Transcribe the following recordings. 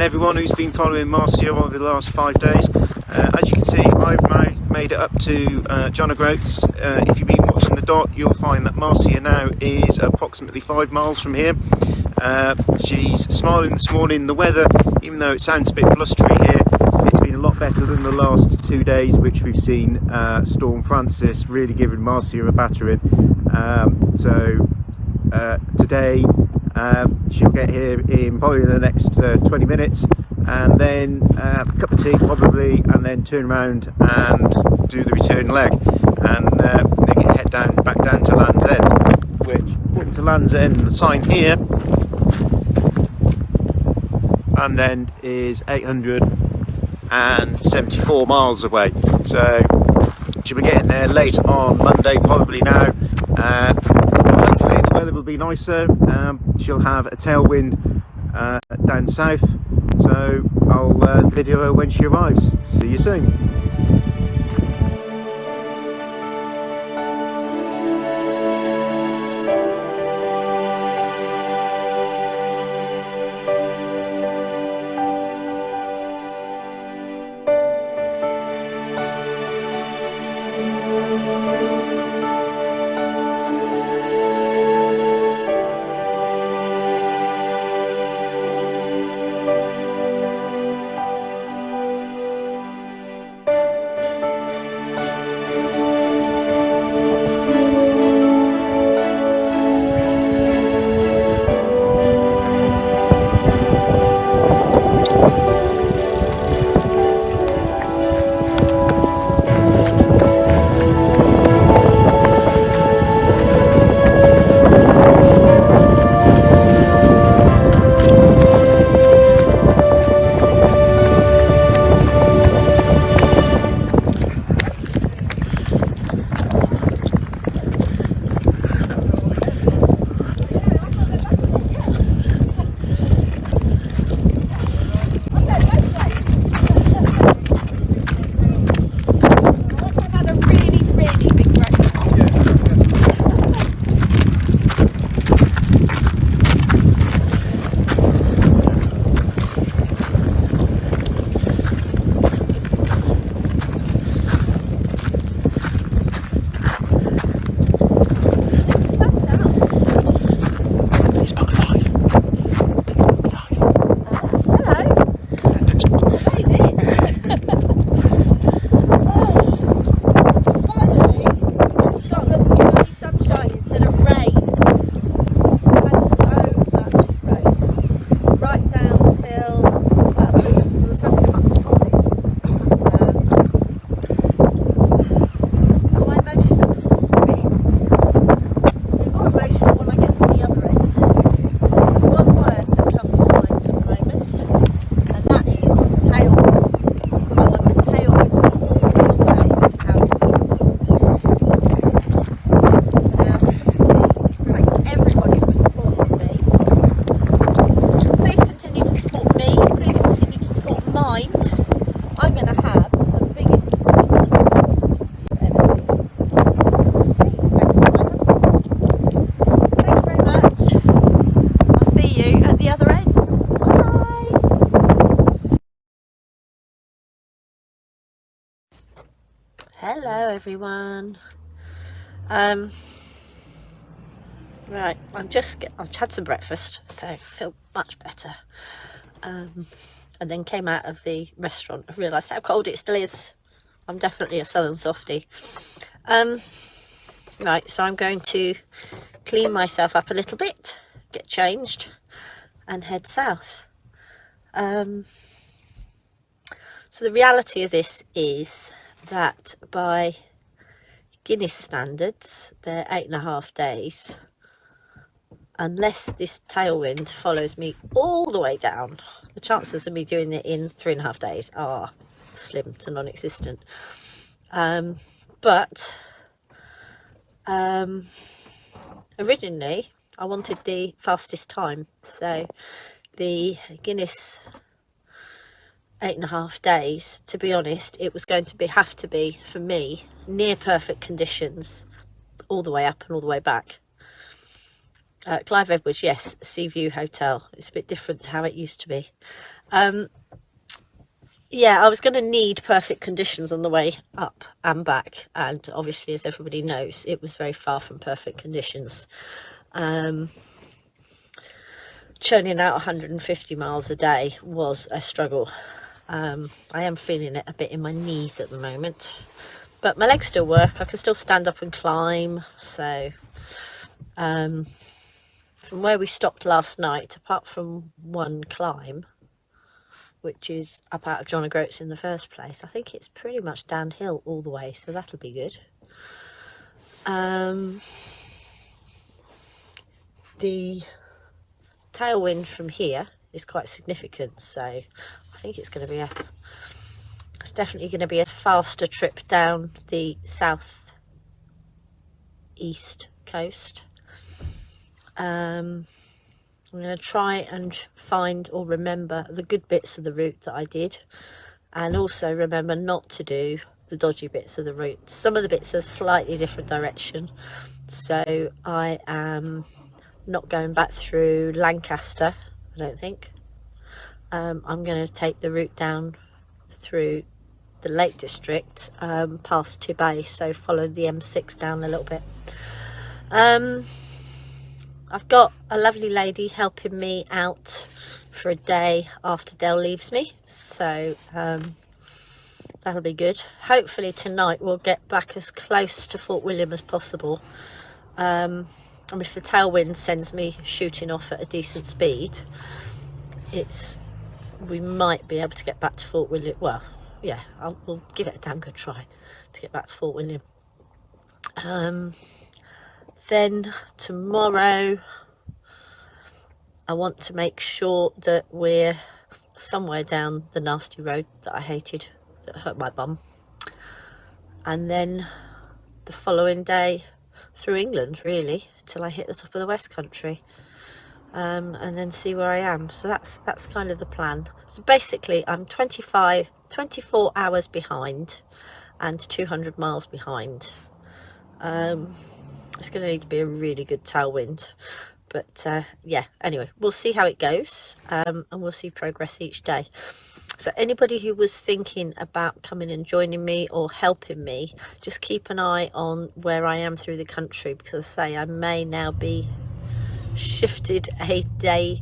everyone who's been following Marcia over the last 5 days. As you can see, I've now made it up to John O'Groats. If you've been watching the dot, you'll find that Marcia now is approximately 5 miles from here. She's smiling this morning. The weather, even though it sounds a bit blustery here, it's been a lot better than the last 2 days, which we've seen Storm Francis really giving Marcia a battering. Today she'll get here in probably the next 20 minutes, and then a cup of tea probably, and then turn around and do the return leg, and then head back down to Land's End, which, according to Land's End, the sign here, Land's End is 874 miles away. So she'll be getting there late on Monday, probably now. Hopefully the weather will be nicer. She'll have a tailwind down south, so I'll video her when she arrives. See you soon. Hello everyone. Right, I've had some breakfast, so I feel much better. And then came out of the restaurant and realised how cold it still is. I'm definitely a southern softie. Right, so I'm going to clean myself up a little bit, get changed, and head south. So the reality of this is that by Guinness standards, they're 8.5 days. Unless this tailwind follows me all the way down, the chances of me doing it in 3.5 days are slim to non-existent. But originally I wanted the fastest time, so the Guinness 8.5 days, to be honest, it was going to have to be for me near perfect conditions all the way up and all the way back. Clive Edwards, yes, Sea View Hotel. It's a bit different to how it used to be. Yeah, I was going to need perfect conditions on the way up and back, and obviously, as everybody knows, it was very far from perfect conditions. Churning out 150 miles a day was a struggle. I am feeling it a bit in my knees at the moment, but my legs still work. I can still stand up and climb. So from where we stopped last night, apart from one climb, which is up out of John O'Groats in the first place, I think it's pretty much downhill all the way, so that'll be good. The tailwind from here is quite significant, so I think it's definitely going to be a faster trip down the south east coast. I'm going to try and find or remember the good bits of the route that I did, and also remember not to do the dodgy bits of the route. Some of the bits are slightly different direction, so I am not going back through Lancaster, I don't think. I'm going to take the route down through the Lake District, past Tibet, so follow the M6 down a little bit. I've got a lovely lady helping me out for a day after Dell leaves me, so that'll be good. Hopefully tonight we'll get back as close to Fort William as possible. And if the tailwind sends me shooting off at a decent speed, we might be able to get back to Fort William. Well, yeah, we'll give it a damn good try to get back to Fort William. Then tomorrow I want to make sure that we're somewhere down the nasty road that I hated, that hurt my bum. And then the following day through England, really, till I hit the top of the West Country. And then see where I am. So that's kind of the plan. So basically I'm 24 hours behind and 200 miles behind. It's going to need to be a really good tailwind, but yeah, anyway, we'll see how it goes, and we'll see progress each day. So anybody who was thinking about coming and joining me or helping me, just keep an eye on where I am through the country, because I say I may now be shifted a day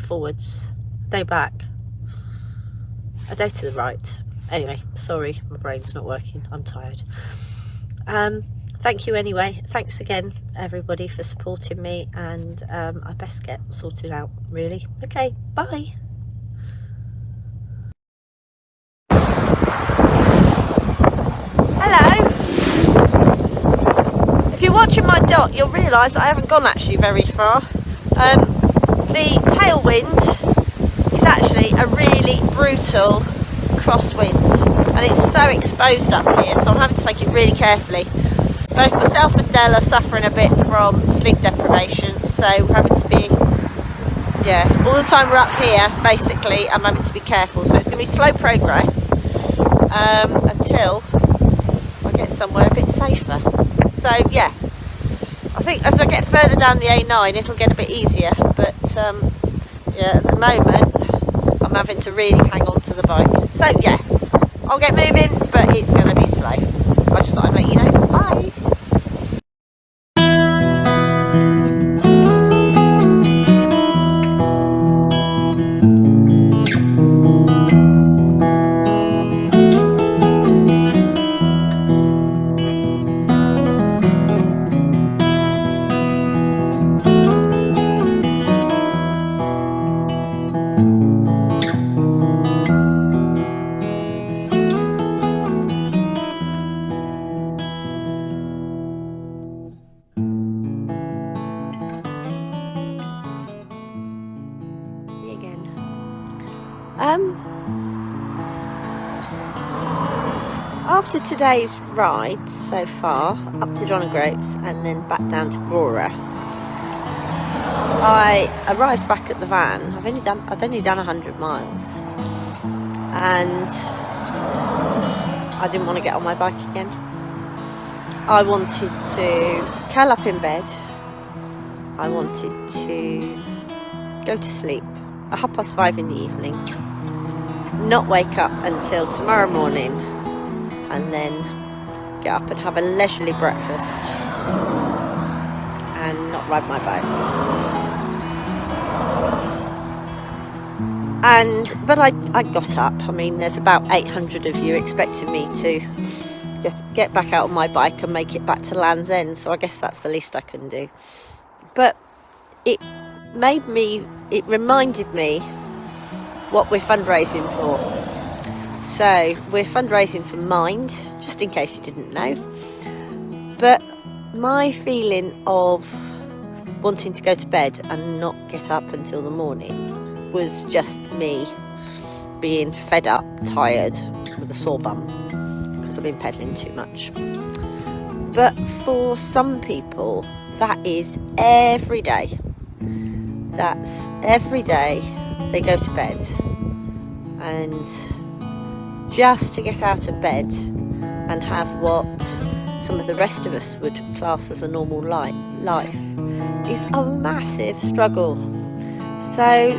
forwards, day back, a day to the right. Anyway, sorry, my brain's not working, I'm tired. Thank you anyway. Thanks again everybody for supporting me, and I best get sorted out really. Okay, bye. Hello. If you're watching my dot, you'll realise I haven't gone actually very far. The tailwind is actually a really brutal crosswind, and it's so exposed up here, so I'm having to take it really carefully. Both myself and Dell are suffering a bit from sleep deprivation, so we're having to be, all the time we're up here, basically, I'm having to be careful. So it's going to be slow progress until I get somewhere a bit safer. So yeah, I think as I get further down the A9, it'll get a bit easier. But yeah, at the moment, I'm having to really hang on to the bike. So yeah, I'll get moving, but it's going to be slow. I just thought I'd let you know. Bye. After today's ride so far up to John O'Groats and then back down to GWR, I arrived back at the van. I'd only done 100 miles, and I didn't want to get on my bike again. I wanted to curl up in bed. I wanted to go to sleep, at 5:30 in the evening, not wake up until tomorrow morning, and then get up and have a leisurely breakfast and not ride my bike. But I got up. I mean, there's about 800 of you expecting me to get back out on my bike and make it back to Land's End, so I guess that's the least I can do. But it reminded me what we're fundraising for. So we're fundraising for Mind, just in case you didn't know. But my feeling of wanting to go to bed and not get up until the morning was just me being fed up, tired, with a sore bum because I've been pedaling too much. But for some people, that is every day. That's every day they go to bed, and just to get out of bed and have what some of the rest of us would class as a normal life is a massive struggle. So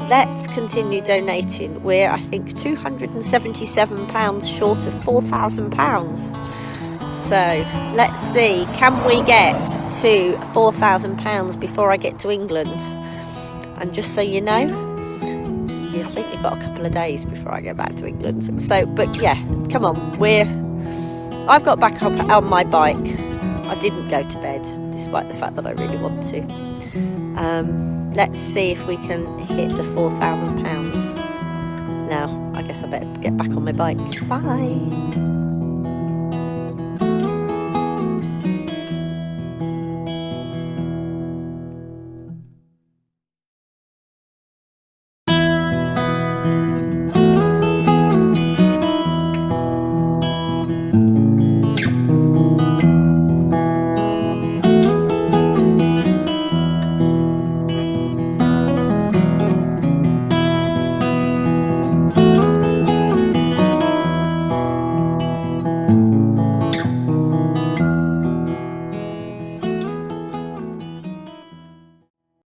let's continue donating. We're, I think, £277 short of £4,000. So let's see, can we get to £4,000 before I get to England? And just so you know, I think you've got a couple of days before I go back to England. So, but yeah, come on, I've got back up on my bike. I didn't go to bed, despite the fact that I really want to. Let's see if we can hit the £4,000. Now, I guess I better get back on my bike. Bye.